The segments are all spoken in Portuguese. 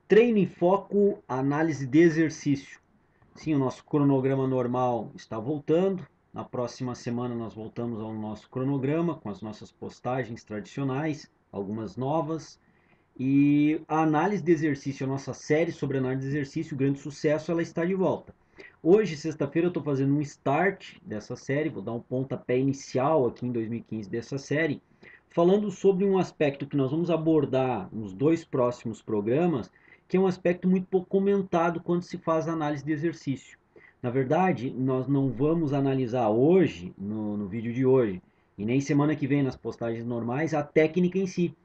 Treino em foco, análise de exercício. Sim, o nosso cronograma normal está voltando. Na próxima semana nós voltamos ao nosso cronograma com as nossas postagens tradicionais, algumas novas. E a análise de exercício, a nossa série sobre análise de exercício, o grande sucesso, ela está de volta. Hoje, sexta-feira, eu estou fazendo um start dessa série, vou dar um pontapé inicial aqui em 2015 dessa série, falando sobre um aspecto que nós vamos abordar nos dois próximos programas, que é um aspecto muito pouco comentado quando se faz análise de exercício. Na verdade, nós não vamos analisar hoje, no vídeo de hoje, e nem semana que vem nas postagens normais, a técnica em si,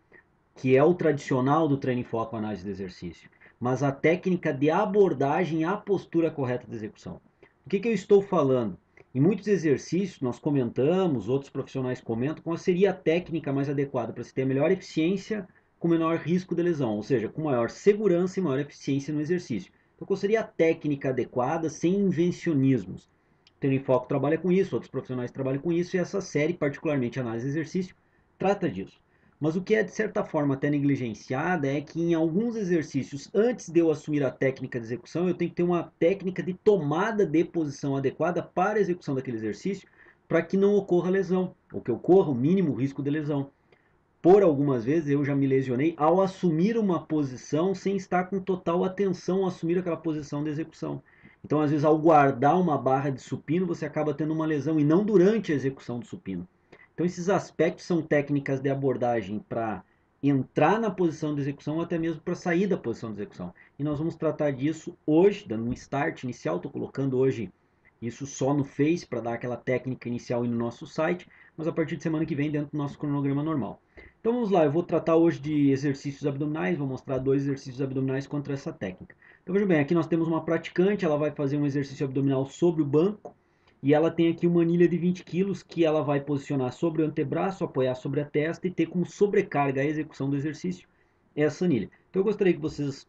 que é o tradicional do treino em foco análise de exercício, mas a técnica de abordagem à postura correta de execução. O que eu estou falando? Em muitos exercícios, nós comentamos, outros profissionais comentam, qual seria a técnica mais adequada para se ter a melhor eficiência com menor risco de lesão, ou seja, com maior segurança e maior eficiência no exercício. Então, qual seria a técnica adequada sem invencionismos? O treino em foco trabalha com isso, outros profissionais trabalham com isso, e essa série, particularmente análise de exercício, trata disso. Mas o que é de certa forma até negligenciada é que em alguns exercícios, antes de eu assumir a técnica de execução, eu tenho que ter uma técnica de tomada de posição adequada para a execução daquele exercício, para que não ocorra lesão, ou que ocorra o mínimo risco de lesão. Por algumas vezes eu já me lesionei ao assumir uma posição sem estar com total atenção a assumir aquela posição de execução. Então, às vezes, ao guardar uma barra de supino, você acaba tendo uma lesão e não durante a execução do supino. Então, esses aspectos são técnicas de abordagem para entrar na posição de execução ou até mesmo para sair da posição de execução. E nós vamos tratar disso hoje, dando um start inicial. Estou colocando hoje isso só no Face para dar aquela técnica inicial e no nosso site, mas a partir de semana que vem dentro do nosso cronograma normal. Então vamos lá, eu vou tratar hoje de exercícios abdominais, vou mostrar dois exercícios abdominais contra essa técnica. Então veja bem, aqui nós temos uma praticante, ela vai fazer um exercício abdominal sobre o banco, e ela tem aqui uma anilha de 20 quilos que ela vai posicionar sobre o antebraço, apoiar sobre a testa e ter como sobrecarga a execução do exercício essa anilha. Então eu gostaria que vocês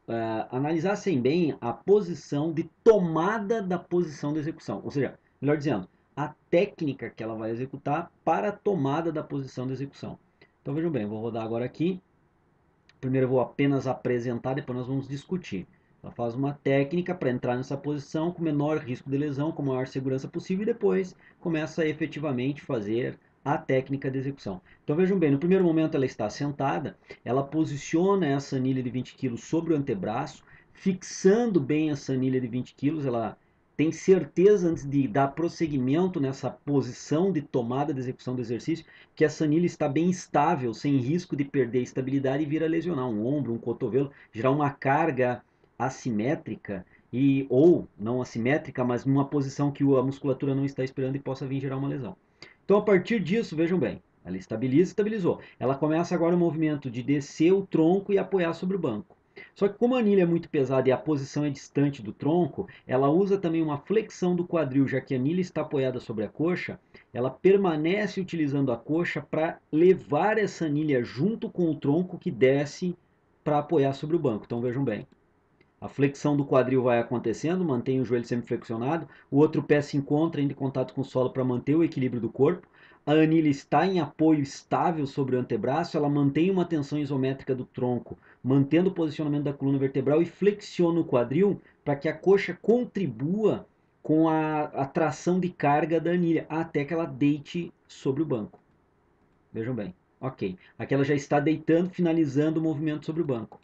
analisassem bem a posição de tomada da posição de execução, ou seja, melhor dizendo, a técnica que ela vai executar para a tomada da posição de execução. Então vejam bem, eu vou rodar agora aqui. Primeiro eu vou apenas apresentar, depois nós vamos discutir. Ela faz uma técnica para entrar nessa posição com menor risco de lesão, com maior segurança possível, e depois começa a efetivamente fazer a técnica de execução. Então vejam bem, no primeiro momento ela está sentada, ela posiciona essa anilha de 20 kg sobre o antebraço, fixando bem essa anilha de 20 kg, ela tem certeza antes de dar prosseguimento nessa posição de tomada de execução do exercício, que essa anilha está bem estável, sem risco de perder estabilidade e vir a lesionar um ombro, um cotovelo, gerar uma carga assimétrica e ou não assimétrica, mas numa posição que a musculatura não está esperando e possa vir gerar uma lesão. Então, a partir disso, vejam bem, ela estabiliza, estabilizou. Ela começa agora o movimento de descer o tronco e apoiar sobre o banco. Só que como a anilha é muito pesada e a posição é distante do tronco, ela usa também uma flexão do quadril, já que a anilha está apoiada sobre a coxa, ela permanece utilizando a coxa para levar essa anilha junto com o tronco que desce para apoiar sobre o banco. Então vejam bem, a flexão do quadril vai acontecendo, mantém o joelho sempre flexionado, o outro pé se encontra em contato com o solo para manter o equilíbrio do corpo, a anilha está em apoio estável sobre o antebraço, ela mantém uma tensão isométrica do tronco, mantendo o posicionamento da coluna vertebral e flexiona o quadril para que a coxa contribua com a tração de carga da anilha, até que ela deite sobre o banco. Vejam bem, ok. Aqui ela já está deitando, finalizando o movimento sobre o banco.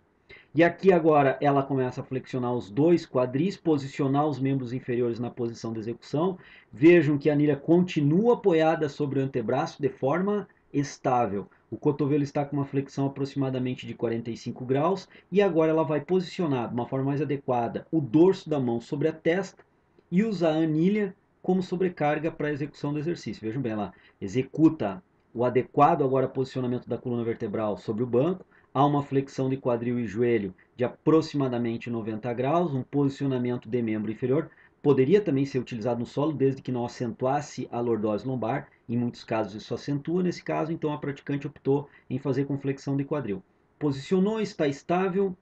E aqui agora ela começa a flexionar os dois quadris, posicionar os membros inferiores na posição de execução. Vejam que a anilha continua apoiada sobre o antebraço de forma estável. O cotovelo está com uma flexão aproximadamente de 45 graus e agora ela vai posicionar de uma forma mais adequada o dorso da mão sobre a testa e usar a anilha como sobrecarga para a execução do exercício. Vejam bem, ela executa o adequado agora posicionamento da coluna vertebral sobre o banco, há uma flexão de quadril e joelho de aproximadamente 90 graus, um posicionamento de membro inferior. Poderia também ser utilizado no solo, desde que não acentuasse a lordose lombar. Em muitos casos isso acentua, nesse caso, então a praticante optou em fazer com flexão de quadril. Posicionou, está estável,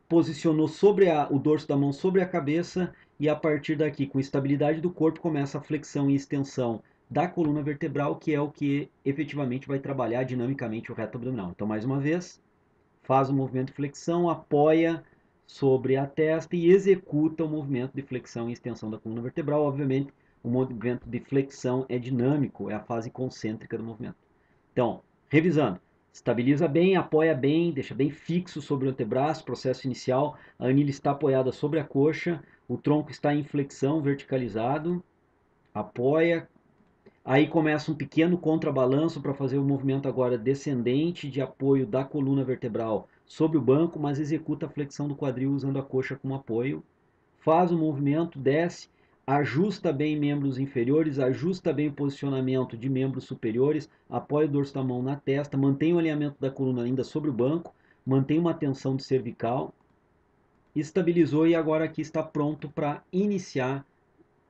posicionou sobre o dorso da mão sobre a cabeça e a partir daqui, com estabilidade do corpo, começa a flexão e extensão da coluna vertebral, que é o que efetivamente vai trabalhar dinamicamente o reto abdominal. Então, mais uma vez, faz o movimento de flexão, apoia sobre a testa e executa o movimento de flexão e extensão da coluna vertebral. Obviamente, o movimento de flexão é dinâmico, é a fase concêntrica do movimento. Então, revisando, estabiliza bem, apoia bem, deixa bem fixo sobre o antebraço, processo inicial, a anilha está apoiada sobre a coxa, o tronco está em flexão, verticalizado, apoia, aí começa um pequeno contrabalanço para fazer o movimento agora descendente de apoio da coluna vertebral sobre o banco, mas executa a flexão do quadril usando a coxa como apoio. Faz o movimento, desce, ajusta bem membros inferiores, ajusta bem o posicionamento de membros superiores, apoia o dorso da mão na testa, mantém o alinhamento da coluna ainda sobre o banco, mantém uma tensão de cervical, estabilizou e agora aqui está pronto para iniciar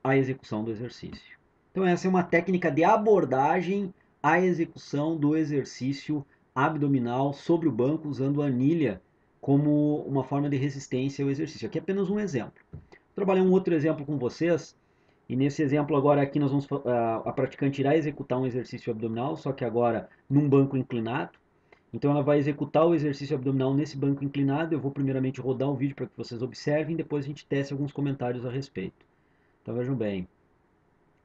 a execução do exercício. Então essa é uma técnica de abordagem à execução do exercício abdominal sobre o banco usando a anilha como uma forma de resistência ao exercício. Aqui é apenas um exemplo. Vou trabalhar um outro exemplo com vocês. E nesse exemplo agora aqui nós vamos a praticante irá executar um exercício abdominal, só que agora num banco inclinado. Então ela vai executar o exercício abdominal nesse banco inclinado. Eu vou primeiramente rodar o vídeo para que vocês observem, depois a gente teste alguns comentários a respeito. Então vejam bem,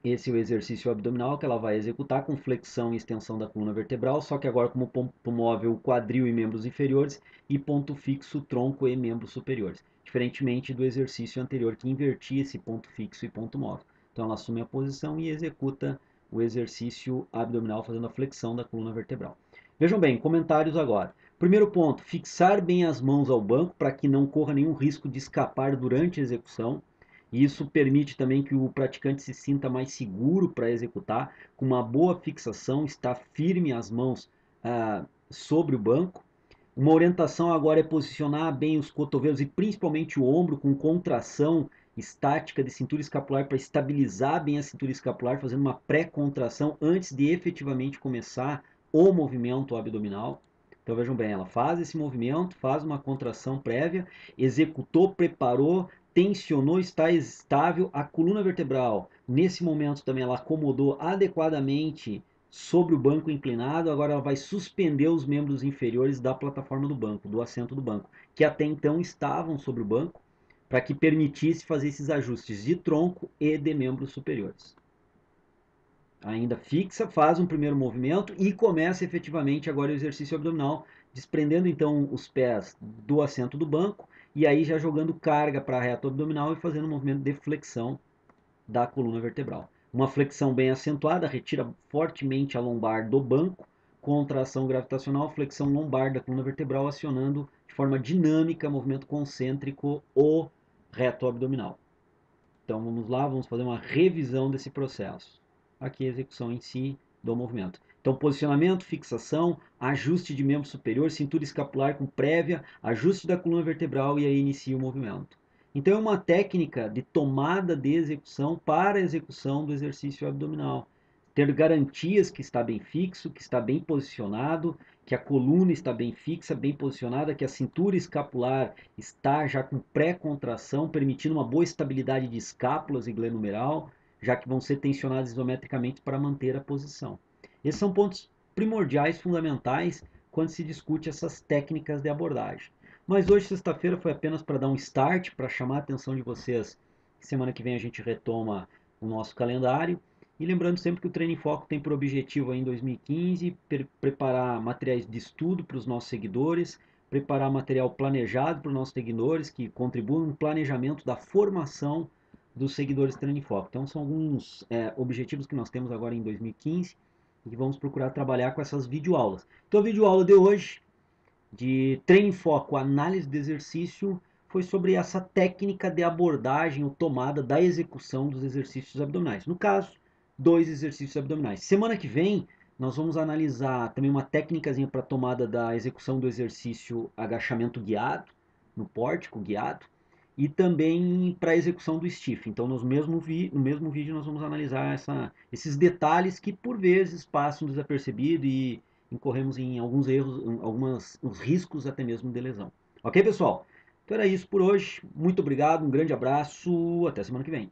esse é o exercício abdominal que ela vai executar com flexão e extensão da coluna vertebral, só que agora como ponto móvel o quadril e membros inferiores e ponto fixo tronco e membros superiores. Diferentemente do exercício anterior que invertia esse ponto fixo e ponto móvel. Então ela assume a posição e executa o exercício abdominal fazendo a flexão da coluna vertebral. Vejam bem, comentários agora. Primeiro ponto, fixar bem as mãos ao banco para que não corra nenhum risco de escapar durante a execução. E isso permite também que o praticante se sinta mais seguro para executar, com uma boa fixação, está firme as mãos sobre o banco. Uma orientação agora é posicionar bem os cotovelos e principalmente o ombro com contração estática de cintura escapular para estabilizar bem a cintura escapular, fazendo uma pré-contração antes de efetivamente começar o movimento abdominal. Então vejam bem, ela faz esse movimento, faz uma contração prévia, executou, preparou, tensionou, está estável. A coluna vertebral, nesse momento também, ela acomodou adequadamente sobre o banco inclinado. Agora ela vai suspender os membros inferiores da plataforma do banco, do assento do banco, que até então estavam sobre o banco, para que permitisse fazer esses ajustes de tronco e de membros superiores. Ainda fixa, faz um primeiro movimento e começa efetivamente agora o exercício abdominal, desprendendo então os pés do assento do banco e aí já jogando carga para a reta abdominal e fazendo um movimento de flexão da coluna vertebral. Uma flexão bem acentuada, retira fortemente a lombar do banco, contração gravitacional, flexão lombar da coluna vertebral, acionando de forma dinâmica, movimento concêntrico, o reto abdominal. Então vamos lá, vamos fazer uma revisão desse processo. Aqui a execução em si do movimento. Então posicionamento, fixação, ajuste de membro superior, cintura escapular com prévia, ajuste da coluna vertebral e aí inicia o movimento. Então é uma técnica de tomada de execução para a execução do exercício abdominal. Ter garantias que está bem fixo, que está bem posicionado, que a coluna está bem fixa, bem posicionada, que a cintura escapular está já com pré-contração, permitindo uma boa estabilidade de escápulas e glenomeral, já que vão ser tensionadas isometricamente para manter a posição. Esses são pontos primordiais, fundamentais, quando se discute essas técnicas de abordagem. Mas hoje, sexta-feira, foi apenas para dar um start, para chamar a atenção de vocês. Semana que vem a gente retoma o nosso calendário. E lembrando sempre que o Treino em Foco tem por objetivo aí em 2015 preparar materiais de estudo para os nossos seguidores, preparar material planejado para os nossos seguidores, que contribuam no planejamento da formação dos seguidores Treino em Foco. Então são alguns objetivos que nós temos agora em 2015 e que vamos procurar trabalhar com essas videoaulas. Então a videoaula de hoje, de Treino em Foco, análise de exercício, foi sobre essa técnica de abordagem ou tomada da execução dos exercícios abdominais. No caso, 2 exercícios abdominais. Semana que vem, nós vamos analisar também uma técnicazinha para tomada da execução do exercício agachamento guiado, no pórtico guiado, e também para a execução do stiff. Então, no mesmo vídeo, nós vamos analisar esses detalhes que, por vezes, passam desapercebidos e incorremos em alguns erros, uns riscos até mesmo de lesão. Ok, pessoal? Então era isso por hoje. Muito obrigado, um grande abraço, até semana que vem.